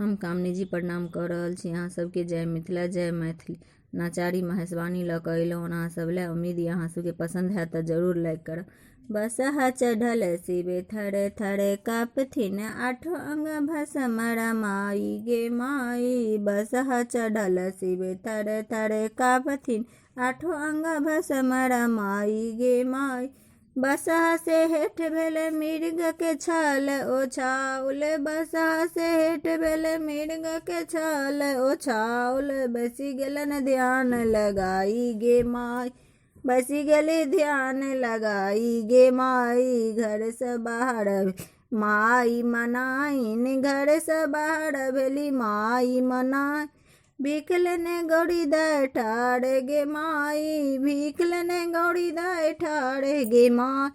हम कामनी जी प्रणाम कऽ रहल छी अहाँ सबके। जय मिथिला जय मैथिली। नाचारी महेशवाणी लऽ कऽ अयलहुँ अहाँ सब लए। उम्मीद यऽ अहाँ सबके पसंद हैत तऽ जरूर लाइक करब। बसहा चढ़ल शिवे थरे थरे कापथिन, आठो अंग भस्मरा माई गे माई। बसहा चढ़ल शिवे थरे थरे कापथिन, आठो अंग भस्मरा माई गे माई। बसहा से हेठ भेले मृग के छाल ओछाउल, बसहा से हेठ भेले मृग के छाल ओछाउल। बसी गेलन ध्यान लगाई गे माई, बसी गेली ध्यान लगाई गे माई। घर से बाहर माई मनाइन, घर से बाहर भेली माई मनाई। भीख लेने गौरी दाय ठाड़ गे माई, भीख लेने गौरी दाय ठाड़ गे माई।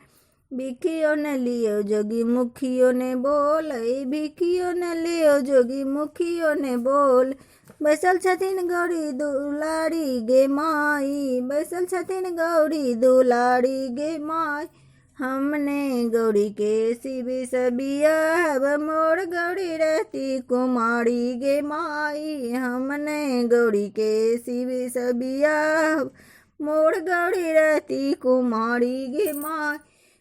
भिखियो ने लियो जोगी मुखियो ने बोल, भिखियो ने लियो जोगी मुखियो ने बोल। बैसल छथिन गौरी दुलारी गे माई, बैसल छथिन गौरी दुलारी गे माई। हमने गौरी के शिव से बियाहब, मोर गौरी रहती कुमारी गे माई। हमने गौरी के शिव से बियाहब, मोर गौरी रहती कुमारी गे माई।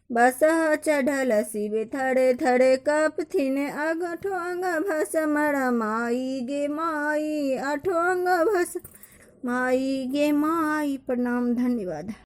बसहा चढ़ल शिव थरे थरे कापथिन, आठो अंग भस्मरा माई गे माई। आठो अंग भस्म माई गे माई। प्रणाम, धन्यवाद।